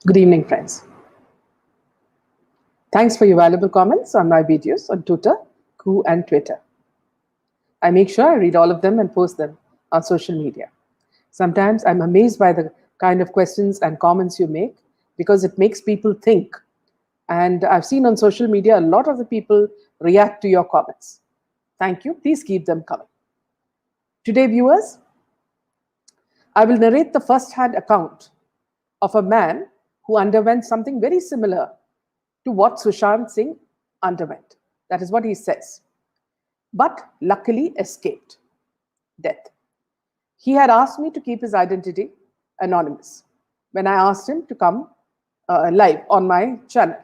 Good evening, friends. Thanks for your valuable comments on my videos on Twitter, Koo, and Twitter. I make sure I read all of them and post them on social media. Sometimes I'm amazed by the kind of questions and comments you make because it makes people think. And I've seen on social media a lot of the people react to your comments. Thank you. Please keep them coming. Today, viewers, I will narrate the first-hand account of a man who underwent something very similar to what Sushant Singh underwent. That is what he says. But luckily escaped death. He had asked me to keep his identity anonymous when I asked him to come live on my channel,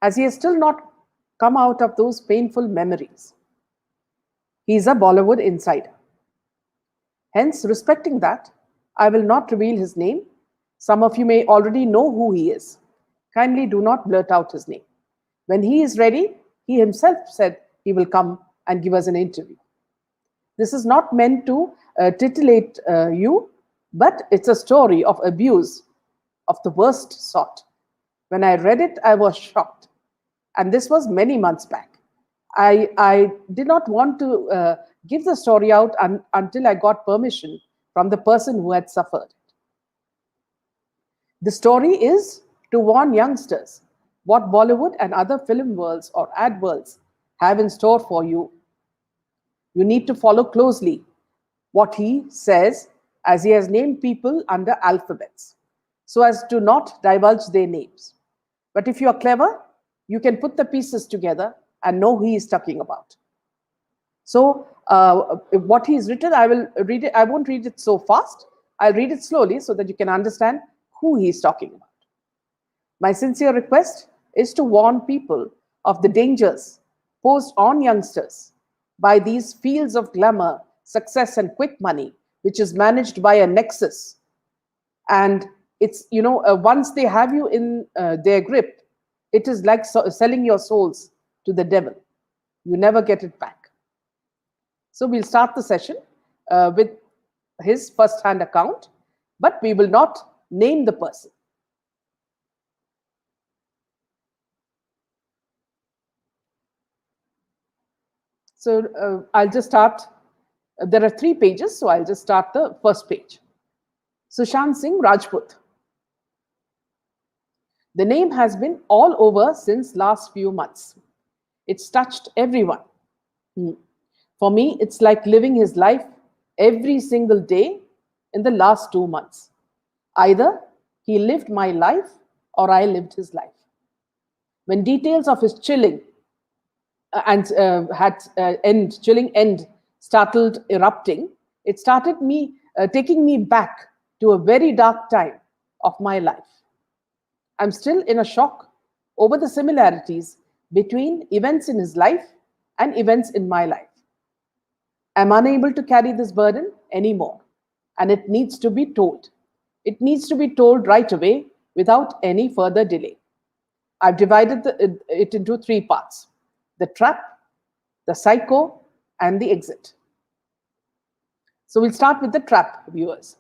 as he has still not come out of those painful memories. He is a Bollywood insider. Hence, respecting that, I will not reveal his name. Some of you may already know who he is. Kindly do not blurt out his name. When he is ready, he himself said he will come and give us an interview. This is not meant to titillate you, but it's a story of abuse of the worst sort. When I read it, I was shocked. And this was many months back. I did not want to give the story out until I got permission from the person who had suffered. The story is to warn youngsters what Bollywood and other film worlds or ad worlds have in store for you. You need to follow closely what he says, as he has named people under alphabets, so as to not divulge their names. But if you are clever, you can put the pieces together and know who he is talking about. So what he's written, I will read it. I won't read it so fast. I'll read it slowly so that you can understand who he is talking about. My sincere request is to warn people of the dangers posed on youngsters by these fields of glamour, success, and quick money, which is managed by a nexus. And it's, once they have you in their grip, it is like selling your souls to the devil. You never get it back. So we'll start the session with his first-hand account, but we will not name the person. So I'll just start. There are 3 pages, so I'll just start the first page. Sushant Singh Rajput. The name has been all over since last few months. It's touched everyone. For me, it's like living his life every single day in the last 2 months. Either he lived my life or I lived his life. When details of his chilling end startled erupting, it started taking me back to a very dark time of my life. I'm still in a shock over the similarities between events in his life and events in my life. I'm unable to carry this burden anymore, and it needs to be told. It needs to be told right away without any further delay. I've divided it into 3 parts: the trap, the psycho, and the exit. So we'll start with the trap, viewers.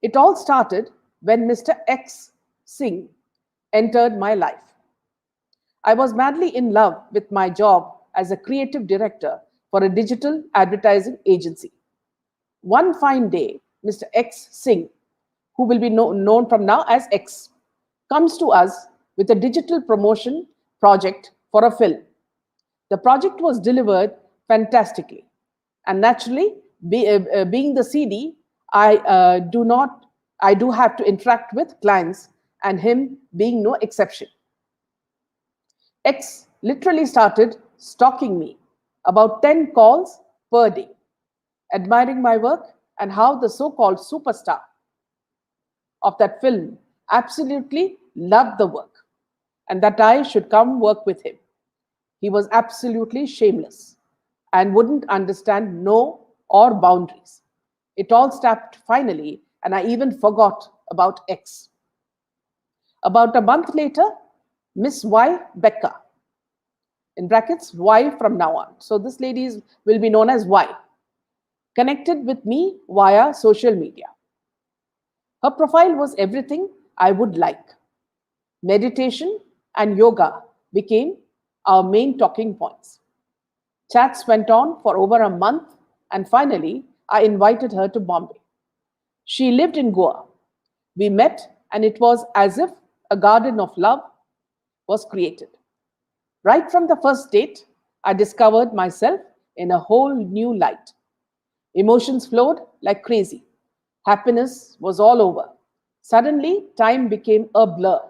It all started when Mr. X Singh entered my life. I was madly in love with my job as a creative director for a digital advertising agency. One fine day, Mr. X Singh, who will be known from now as X, comes to us with a digital promotion project for a film. The project was delivered fantastically, and naturally, being the CD, I do have to interact with clients, and him being no exception. X literally started stalking me, about 10 calls per day, admiring my work and how the so-called superstar of that film absolutely loved the work, and that I should come work with him. He was absolutely shameless and wouldn't understand no or boundaries. It all stopped finally, and I even forgot about X. About a month later, Miss Y. Becca, in brackets, Y from now on. So this lady will be known as Y, connected with me via social media. Her profile was everything I would like. Meditation and yoga became our main talking points. Chats went on for over a month, and finally, I invited her to Bombay. She lived in Goa. We met, and it was as if a garden of love was created. Right from the first date, I discovered myself in a whole new light. Emotions flowed like crazy. Happiness was all over. Suddenly, time became a blur.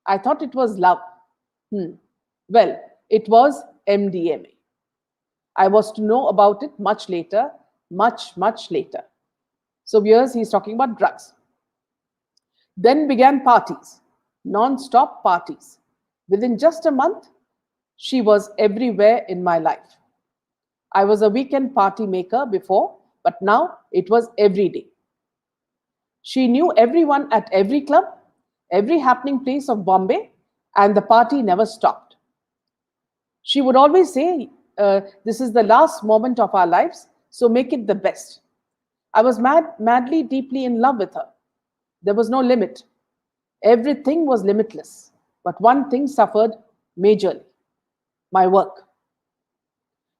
I thought it was love. Hmm. Well, it was MDMA. I was to know about it much later, much later. So, viewers, he's talking about drugs. Then began parties, non stop parties. Within just a month, she was everywhere in my life. I was a weekend party maker before, but now it was every day. She knew everyone at every club, every happening place of Bombay, and the party never stopped. She would always say, "This is the last moment of our lives, so make it the best." I was madly, deeply in love with her. There was no limit. Everything was limitless. But one thing suffered majorly: my work.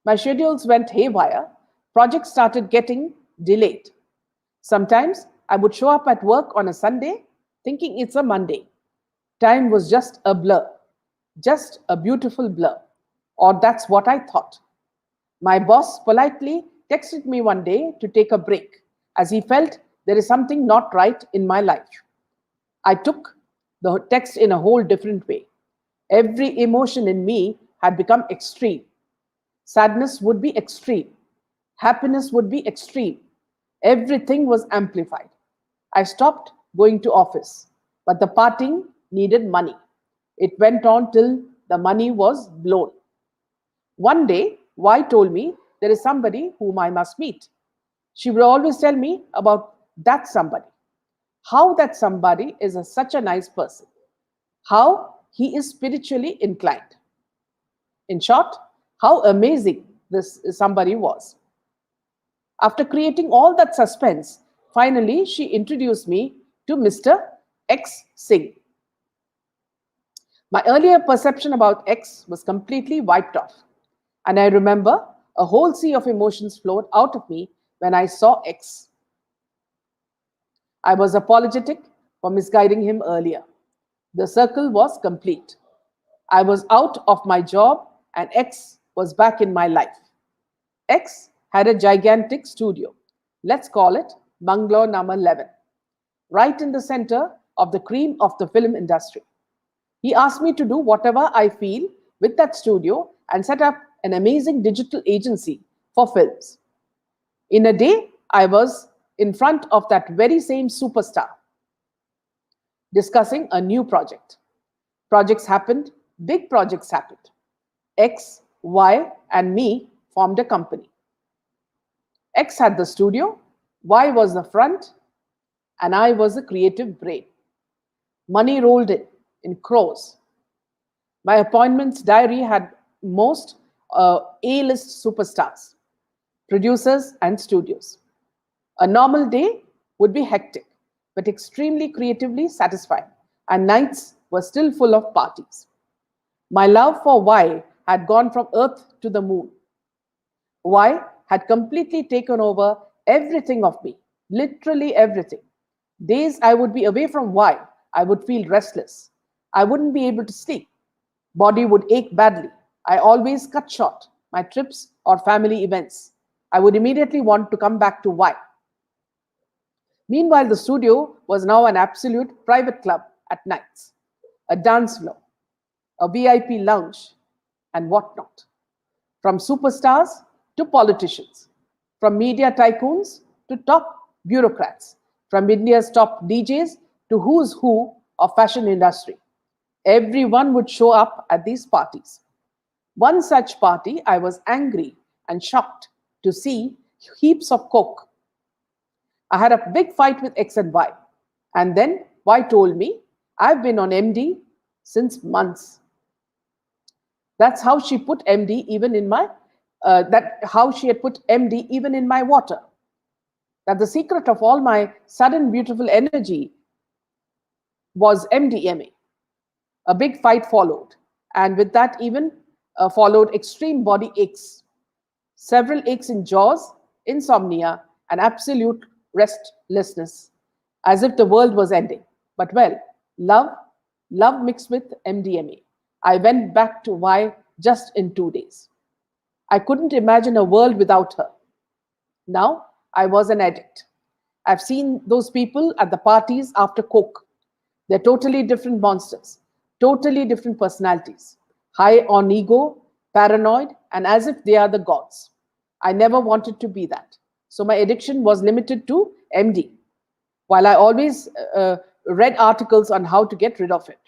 My schedules went haywire. Projects started getting delayed. Sometimes I would show up at work on a Sunday thinking it's a Monday. Time was just a blur, just a beautiful blur. Or that's what I thought. My boss politely texted me one day to take a break as he felt there is something not right in my life. I took the text in a whole different way. Every emotion in me had become extreme. Sadness would be extreme. Happiness would be extreme. Everything was amplified. I stopped going to office, but the parting needed money. It went on till the money was blown. One day, Y told me there is somebody whom I must meet. She would always tell me about that somebody, how that somebody is such a nice person, how he is spiritually inclined. In short, how amazing this somebody was. After creating all that suspense, finally she introduced me to Mr. X Singh. My earlier perception about X was completely wiped off. And I remember a whole sea of emotions flowed out of me when I saw X. I was apologetic for misguiding him earlier. The circle was complete. I was out of my job and X was back in my life. X had a gigantic studio. Let's call it Bungalow number 11, right in the center of the cream of the film industry. He asked me to do whatever I feel with that studio and set up an amazing digital agency for films. In a day, I was in front of that very same superstar discussing a new project. Projects happened, big projects happened. X, Y, and me formed a company. X had the studio, Y was the front, and I was the creative brain. Money rolled in crores. My appointments diary had most A-list superstars, producers, and studios. A normal day would be hectic, but extremely creatively satisfying, and nights were still full of parties. My love for Y had gone from Earth to the moon. Y had completely taken over everything of me, literally everything. Days I would be away from Y, I would feel restless. I wouldn't be able to sleep. Body would ache badly. I always cut short my trips or family events. I would immediately want to come back to Y. Meanwhile, the studio was now an absolute private club at nights, a dance floor, a VIP lounge, and whatnot. From superstars to politicians, from media tycoons to top bureaucrats, from India's top DJs to who's who of fashion industry. Everyone would show up at these parties. One such party, I was angry and shocked to see heaps of coke. I had a big fight with X and Y. And then Y told me, I've been on MD since months. That's how she put MD even in my, how she had put MD even in my water. That the secret of all my sudden beautiful energy was MDMA. A big fight followed, and with that, even followed extreme body aches, several aches in jaws, insomnia, and absolute restlessness, as if the world was ending. But well, love, love mixed with MDMA. I went back to Y just in 2 days. I couldn't imagine a world without her. Now I was an addict. I've seen those people at the parties after Coke. They're totally different monsters, totally different personalities, high on ego, paranoid, and as if they are the gods. I never wanted to be that. So my addiction was limited to MD, while I always read articles on how to get rid of it.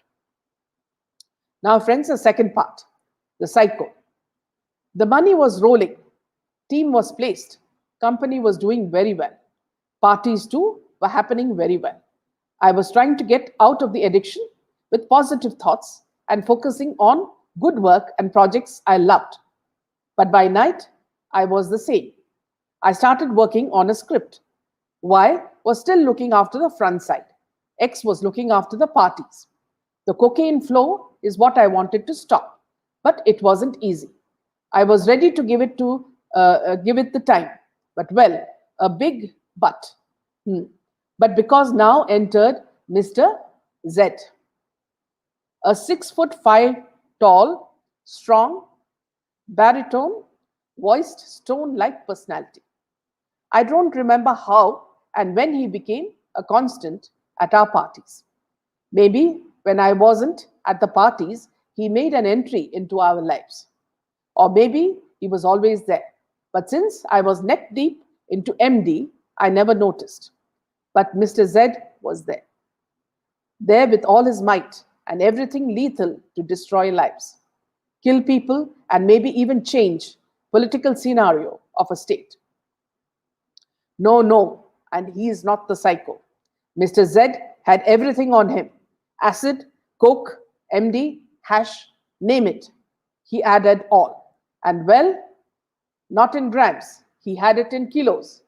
Now, friends, the second part, the cycle. The money was rolling, team was placed, company was doing very well. Parties too were happening very well. I was trying to get out of the addiction with positive thoughts and focusing on good work and projects I loved. But by night, I was the same. I started working on a script. Y was still looking after the front side. X was looking after the parties. The cocaine flow is what I wanted to stop, but it wasn't easy. I was ready to give it the time, but well, a big but. But because now entered Mr. Z, a 6'5" tall, strong, baritone, voiced stone-like personality. I don't remember how and when he became a constant at our parties. Maybe when I wasn't at the parties, he made an entry into our lives. Or maybe he was always there. But since I was neck deep into MD, I never noticed. But Mr. Z was there with all his might and everything lethal to destroy lives, kill people, and maybe even change political scenario of a state. No, no, and he is not the psycho. Mr. Z had everything on him: acid, coke, MD, hash, name it. He added all. And well, not in grams, he had it in kilos.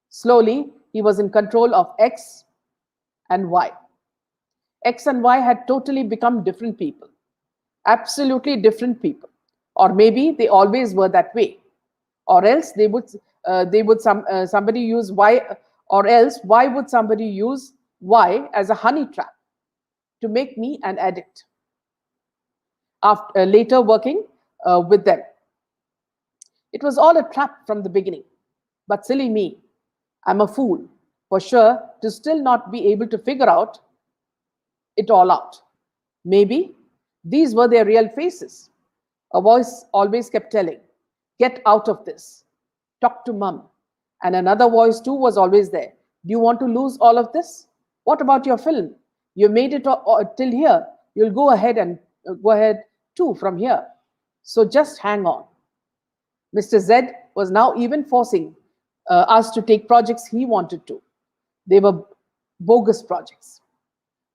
Slowly, he was in control of X and Y. X and Y had totally become different people, absolutely different people. Or maybe they always were that way. Or else somebody use Y, or else why would somebody use Y as a honey trap to make me an addict? After later working with them, it was all a trap from the beginning. But silly me, I'm a fool for sure to still not be able to figure it all out. Maybe these were their real faces. A voice always kept telling, "Get out of this. Talk to mum." And another voice too was always there. "Do you want to lose all of this? What about your film? You made it till here. You'll go ahead too from here. So just hang on." Mr. Z was now even forcing us to take projects he wanted to. They were bogus projects.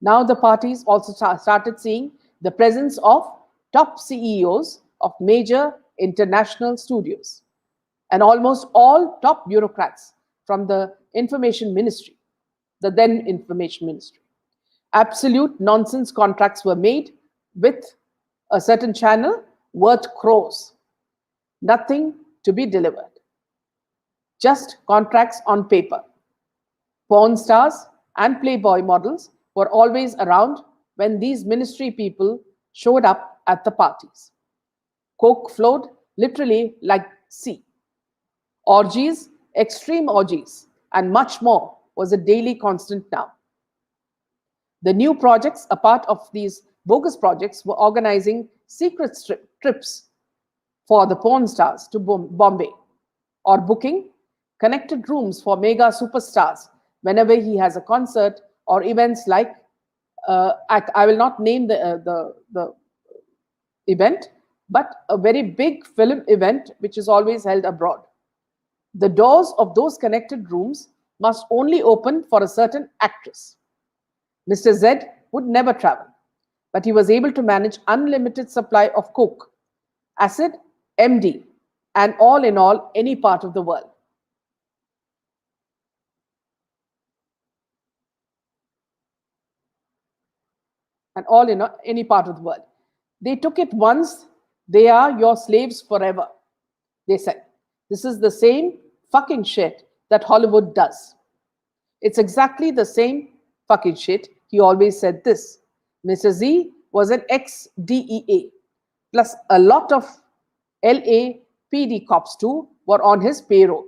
Now the parties also started seeing the presence of top CEOs of major international studios and almost all top bureaucrats from the information ministry, the then information ministry. Absolute nonsense contracts were made with a certain channel worth crores. Nothing to be delivered. Just contracts on paper. Porn stars and Playboy models were always around when these ministry people showed up at the parties. Coke flowed literally like sea. Orgies, extreme orgies, and much more was a daily constant now. The new projects, a part of these bogus projects, were organizing secret trips for the porn stars to Bombay, or booking connected rooms for mega superstars whenever he has a concert or events like, I will not name the event, but a very big film event which is always held abroad. The doors of those connected rooms must only open for a certain actress. Mr. Z would never travel, but he was able to manage unlimited supply of coke, acid, MD, and all in all, any part of the world. and all in any part of the world. They took it once, they are your slaves forever. They said, this is the same fucking shit that Hollywood does. It's exactly the same fucking shit. He always said this. Mr. Z was an ex-DEA, plus a lot of LAPD cops too were on his payroll.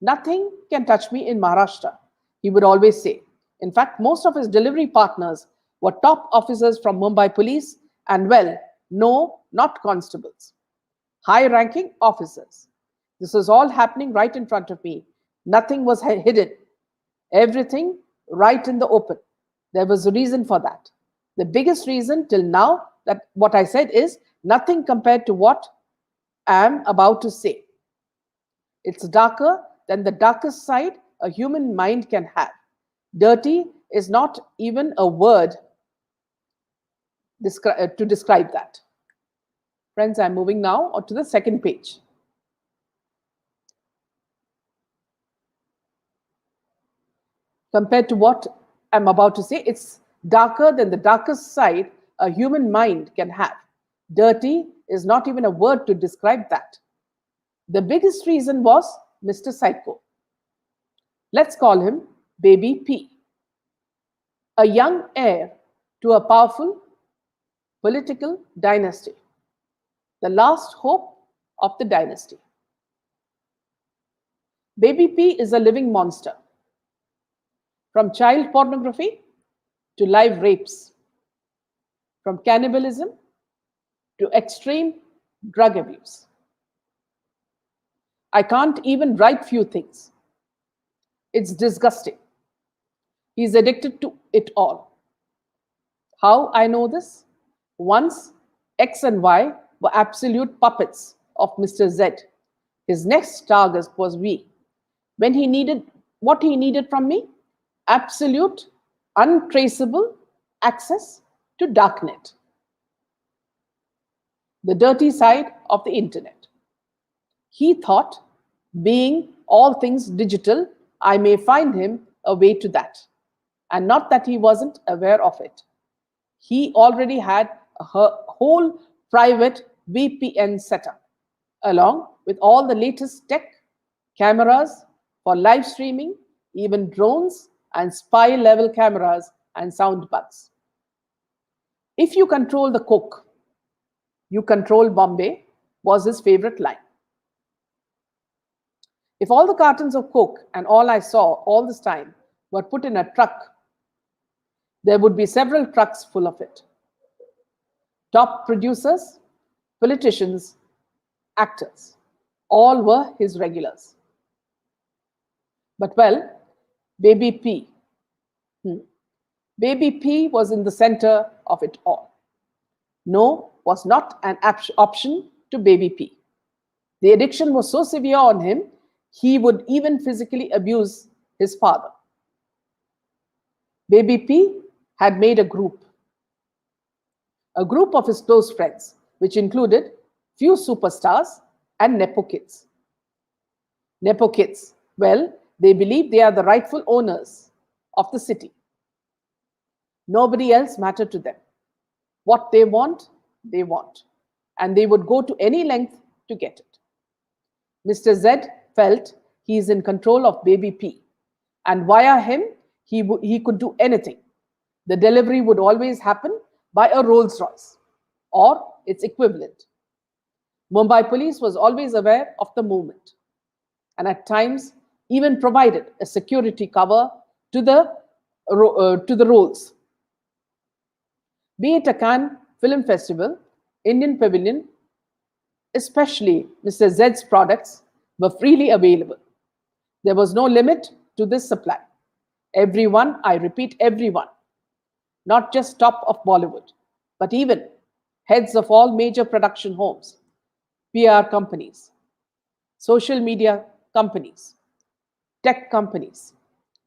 Nothing can touch me in Maharashtra, he would always say. In fact, most of his delivery partners were top officers from Mumbai police and, well, no, not constables, high ranking officers. This was all happening right in front of me. Nothing was hidden. Everything right in the open. There was a reason for that. The biggest reason till now that what I said is nothing compared to what I am about to say. It's darker than the darkest side a human mind can have. Dirty is not even a word to describe that. Friends, I'm moving now to the second page. Compared to what I'm about to say, it's darker than the darkest side a human mind can have. Dirty is not even a word to describe that. The biggest reason was Mr. Psycho. Let's call him Baby P. A young heir to a powerful political dynasty. The last hope of the dynasty. Baby P is a living monster. From child pornography to live rapes, from cannibalism to extreme drug abuse. I can't even write few things. It's disgusting. He's addicted to it all. How I know this? Once X and Y were absolute puppets of Mr. Z. His next target was V. When he needed what he needed from me? Absolute, untraceable access to darknet. The dirty side of the internet. He thought, being all things digital, I may find him a way to that. And not that he wasn't aware of it. He already had a whole private VPN setup, along with all the latest tech, cameras for live streaming, even drones and spy-level cameras and sound bugs. If you control the coke, you control Bombay, was his favorite line. If all the cartons of coke and all I saw all this time were put in a truck, there would be several trucks full of it. Top producers, politicians, actors, all were his regulars. But well, Baby P. Baby P was in the center of it all. No was not an option to Baby P. The addiction was so severe on him, he would even physically abuse his father. Baby P had made a group of his close friends, which included few superstars and Nepo kids. Nepo kids, well, they believe they are the rightful owners of the city. Nobody else mattered to them. What they want, and they would go to any length to get it. Mr. Z felt he is in control of Baby P, and via him, he could do anything. The delivery would always happen by a Rolls Royce or its equivalent. Mumbai police was always aware of the movement and at times even provided a security cover to the rolls. Be it a Cannes Film Festival, Indian Pavilion, especially Mr. Z's products were freely available. There was no limit to this supply. Everyone, I repeat, everyone, not just top of Bollywood, but even heads of all major production homes, PR companies, social media companies, tech companies,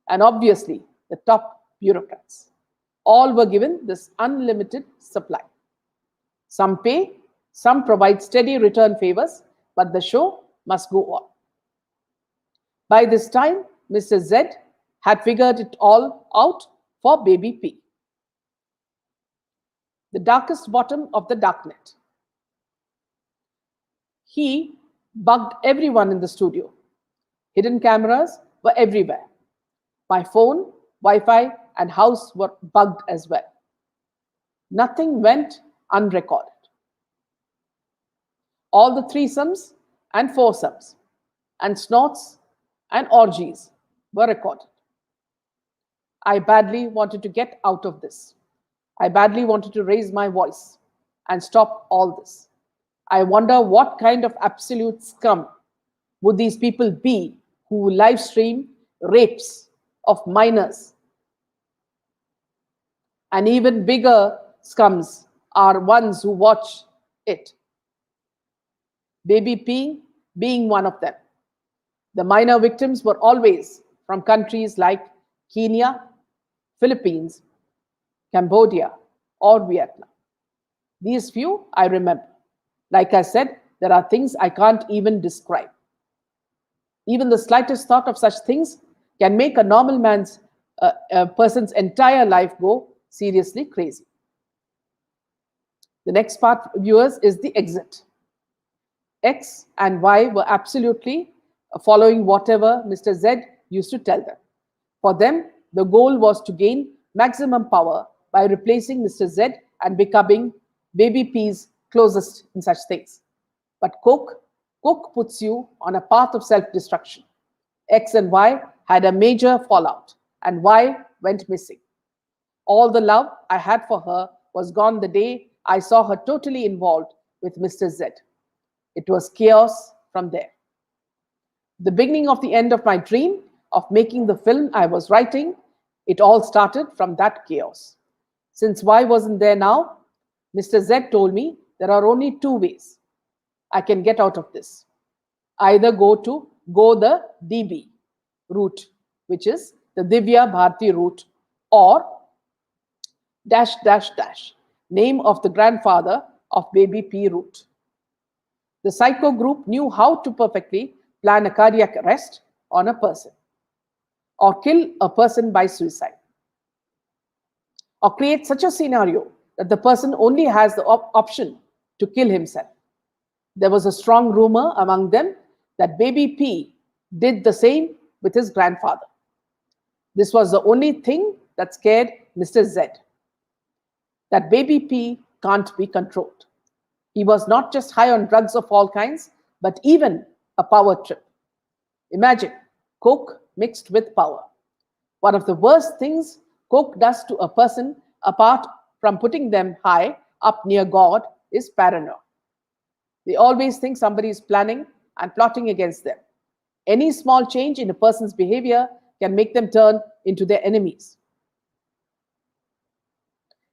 and obviously the top bureaucrats. All were given this unlimited supply. Some pay, some provide steady return favors, but the show must go on. By this time, Mr. Z had figured it all out for Baby P. the darkest bottom of the darknet. He bugged everyone in the studio. Hidden cameras were everywhere. My phone, Wi-Fi, and house were bugged as well. Nothing went unrecorded. All the threesomes and foursomes and snorts and orgies were recorded. I badly wanted to get out of this. I badly wanted to raise my voice and stop all this. I wonder what kind of absolute scum would these people be who live stream rapes of minors. And even bigger scums are ones who watch it. Baby P being one of them. The minor victims were always from countries like Kenya, Philippines, Cambodia, or Vietnam. These few I remember. Like I said, there are things I can't even describe. Even the slightest thought of such things can make a normal person's entire life go seriously crazy. The next part, viewers, is the exit. X and Y were absolutely following whatever Mr. Z used to tell them. For them, the goal was to gain maximum power by replacing Mr. Z and becoming Baby P's closest in such things. But Coke puts you on a path of self-destruction. X and Y had a major fallout, and Y went missing. All the love I had for her was gone the day I saw her totally involved with Mr. Z. It was chaos from there. The beginning of the end of my dream of making the film I was writing, it all started from that chaos. Since Y wasn't there now, Mr. Z told me there are only two ways I can get out of this. Either go the DB route, which is the Divya Bharti route, or dash dash dash, name of the grandfather of Baby P route. The psycho group knew how to perfectly plan a cardiac arrest on a person, or kill a person by suicide, or create such a scenario that the person only has the option to kill himself. There was a strong rumor among them that Baby P did the same with his grandfather. This was the only thing that scared Mr. Z, that Baby P can't be controlled. He was not just high on drugs of all kinds, but even a power trip. Imagine Coke mixed with power. One of the worst things Coke does to a person, apart from putting them high up near God, is paranoia. They always think somebody is planning and plotting against them. Any small change in a person's behavior can make them turn into their enemies.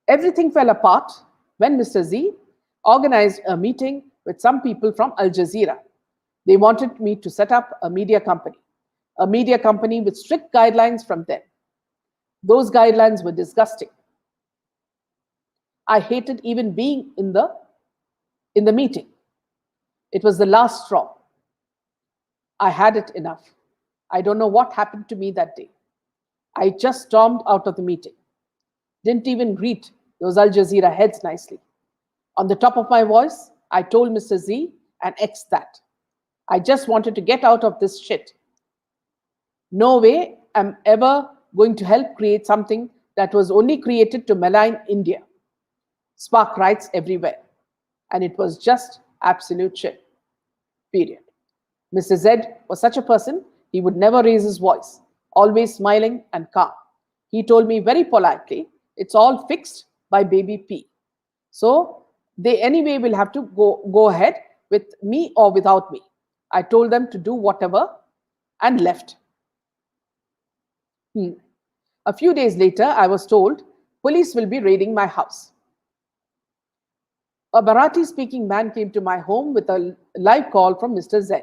Everything fell apart when Mr. Z organized a meeting with some people from Al Jazeera. They wanted me to set up a media company with strict guidelines from them. Those guidelines were disgusting. I hated even being in the meeting. It was the last straw. I had it enough. I don't know what happened to me that day. I just stormed out of the meeting. Didn't even greet those Al Jazeera heads nicely. On the top of my voice, I told Mr. Z and X that I just wanted to get out of this shit. No way I'm ever going to help create something that was only created to malign India. Spark riots everywhere. And it was just absolute shit. Period. Mr. Z was such a person, he would never raise his voice, always smiling and calm. He told me very politely, it's all fixed by Baby P. So they anyway will have to go ahead with me or without me. I told them to do whatever and left. A few days later, I was told police will be raiding my house. A Marathi-speaking man came to my home with a live call from Mr. Z.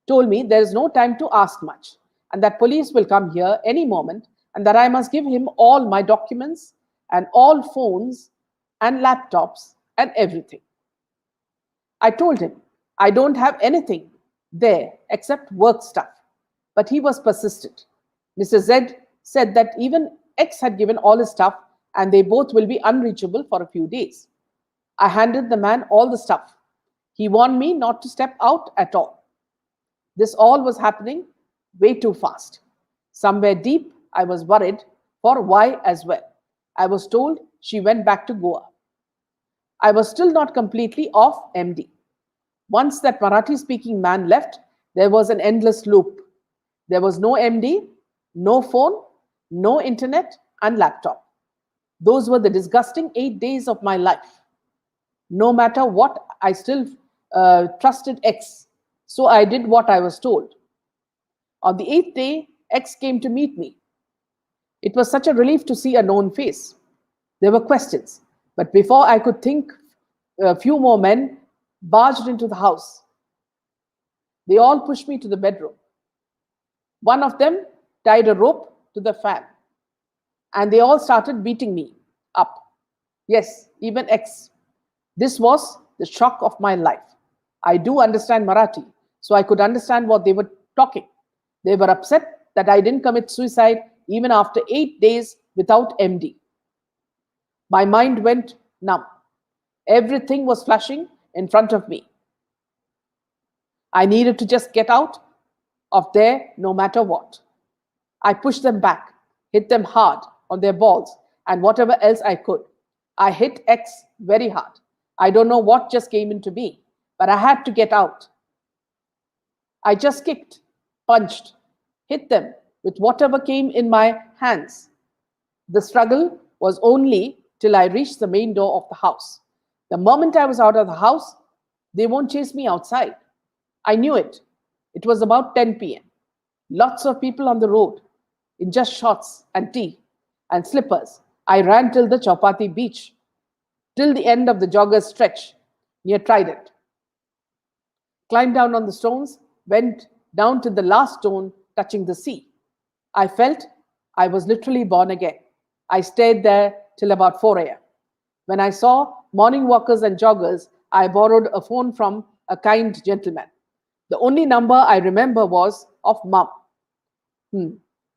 Told me there is no time to ask much and that police will come here any moment and that I must give him all my documents and all phones and laptops and everything. I told him I don't have anything there except work stuff, but he was persistent. Mr. Z said that even X had given all his stuff and they both will be unreachable for a few days. I handed the man all the stuff. He warned me not to step out at all. This all was happening way too fast. Somewhere deep, I was worried for why as well. I was told she went back to Goa. I was still not completely off MD. Once that Marathi speaking man left, there was an endless loop. There was no MD, no phone, no internet, and laptop. Those were the disgusting 8 days of my life. No matter what, I still trusted X. So I did what I was told. On the eighth day, X came to meet me. It was such a relief to see a known face. There were questions, but before I could think, a few more men barged into the house. They all pushed me to the bedroom. One of them tied a rope to the fan, and they all started beating me up. Yes, even X. This was the shock of my life. I do understand Marathi, so I could understand what they were talking. They were upset that I didn't commit suicide even after 8 days without MD. My mind went numb. Everything was flashing in front of me. I needed to just get out of there no matter what. I pushed them back, hit them hard on their balls, and whatever else I could. I hit X very hard. I don't know what just came into me, but I had to get out. I just kicked, punched, hit them with whatever came in my hands. The struggle was only till I reached the main door of the house. The moment I was out of the house, they won't chase me outside. I knew it. It was about 10 p.m. Lots of people on the road in just shorts and tea and slippers. I ran till the Chowpatty beach, till the end of the jogger's stretch near Trident. Climbed down on the stones, went down to the last stone touching the sea. I felt I was literally born again. I stayed there till about 4 a.m. When I saw morning walkers and joggers, I borrowed a phone from a kind gentleman. The only number I remember was of Mum.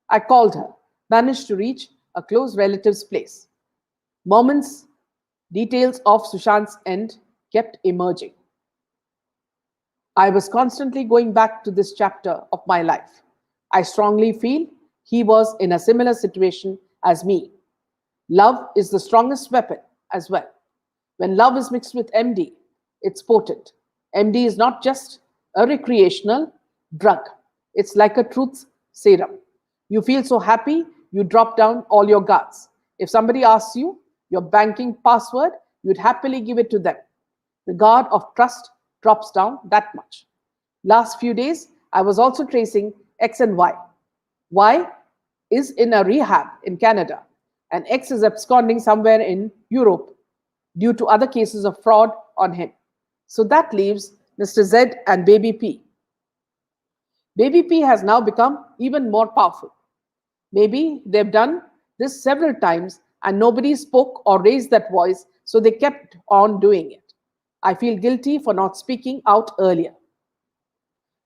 I called her, managed to reach a close relative's place. Moments, details of Sushant's end kept emerging. I was constantly going back to this chapter of my life. I strongly feel he was in a similar situation as me. Love is the strongest weapon as well. When love is mixed with MD, it's potent. MD is not just a recreational drug. It's like a truth serum. You feel so happy, you drop down all your guards. If somebody asks you your banking password, you'd happily give it to them. The guard of trust drops down that much. Last few days, I was also tracing X and Y. Y is in a rehab in Canada, and X is absconding somewhere in Europe due to other cases of fraud on him. So that leaves Mr. Z and Baby P. Baby P has now become even more powerful. Maybe they've done this several times and nobody spoke or raised that voice, so they kept on doing it. I feel guilty for not speaking out earlier.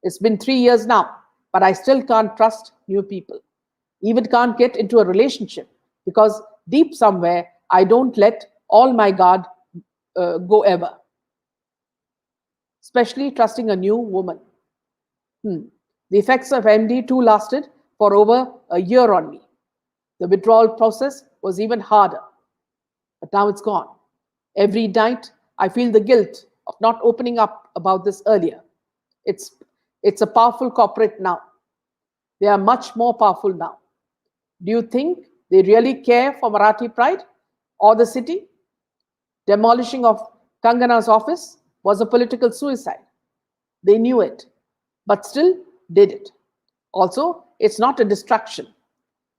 It's been 3 years now, but I still can't trust new people. Even can't get into a relationship because deep somewhere I don't let all my guard go ever. Especially trusting a new woman. The effects of MD too lasted for over a year on me. The withdrawal process was even harder, but now it's gone. Every night I feel the guilt of not opening up about this earlier. It's a powerful corporate now. They are much more powerful now. Do you think they really care for Marathi pride or the city? Demolishing of Kangana's office was a political suicide. They knew it, but still did it. Also, it's not a distraction.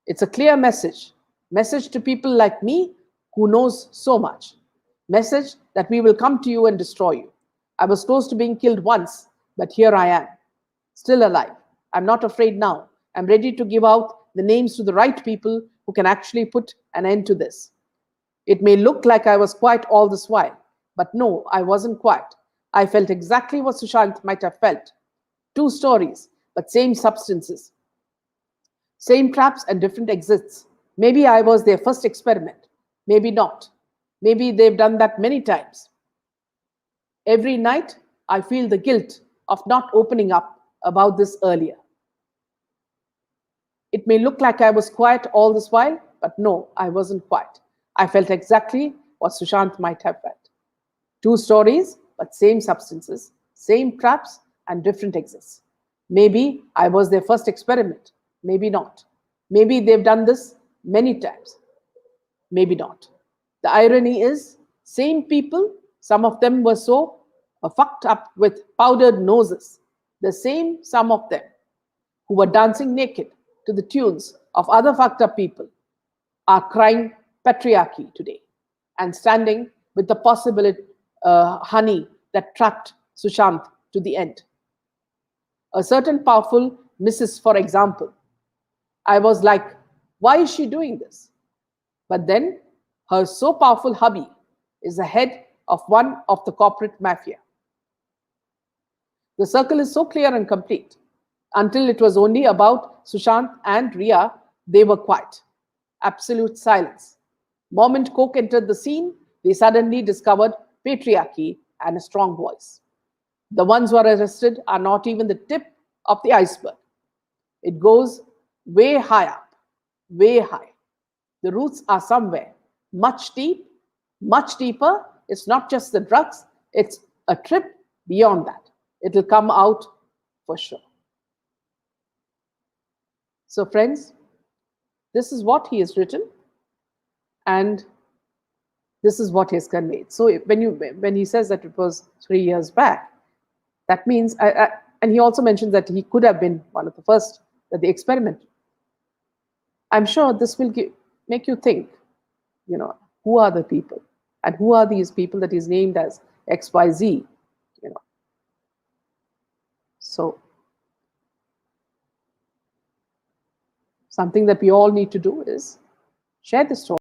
It's a clear message. Message to people like me who knows so much. Message that we will come to you and destroy you. I was close to being killed once, but here I am, still alive. I'm not afraid now. I'm ready to give out the names to the right people who can actually put an end to this. It may look like I was quiet all this while, but no, I wasn't quiet. I felt exactly what Sushant might have felt. Two stories, but same substances. Same traps and different exits. Maybe I was their first experiment. Maybe not. Maybe they've done that many times. Every night, I feel the guilt of not opening up about this earlier. It may look like I was quiet all this while, but no, I wasn't quiet. I felt exactly what Sushant might have felt. Two stories, but same substances, same traps, and different exits. Maybe I was their first experiment. Maybe not. Maybe they've done this many times. Maybe not. The irony is, same people, some of them were so fucked up with powdered noses, the same some of them who were dancing naked to the tunes of other fucked up people are crying patriarchy today and standing with the possibility honey that trapped Sushant to the end. A certain powerful Mrs., for example, I was like, why is she doing this? But then her so powerful hubby is the head of one of the corporate mafia. The circle is so clear and complete. Until it was only about Sushant and Ria, they were quiet. Absolute silence. Moment Coke entered the scene, they suddenly discovered patriarchy and a strong voice. The ones who are arrested are not even the tip of the iceberg. It goes way high up, way high. The roots are somewhere, much deeper. It's not just the drugs, it's a trip beyond that. It'll come out for sure. So, friends, this is what he has written, and this is what he has conveyed. So, when he says that it was 3 years back, that means, and he also mentioned that he could have been one of the first that they experimented. I'm sure this will make you think, who are the people, and who are these people that he's named as XYZ, So, something that we all need to do is share the story.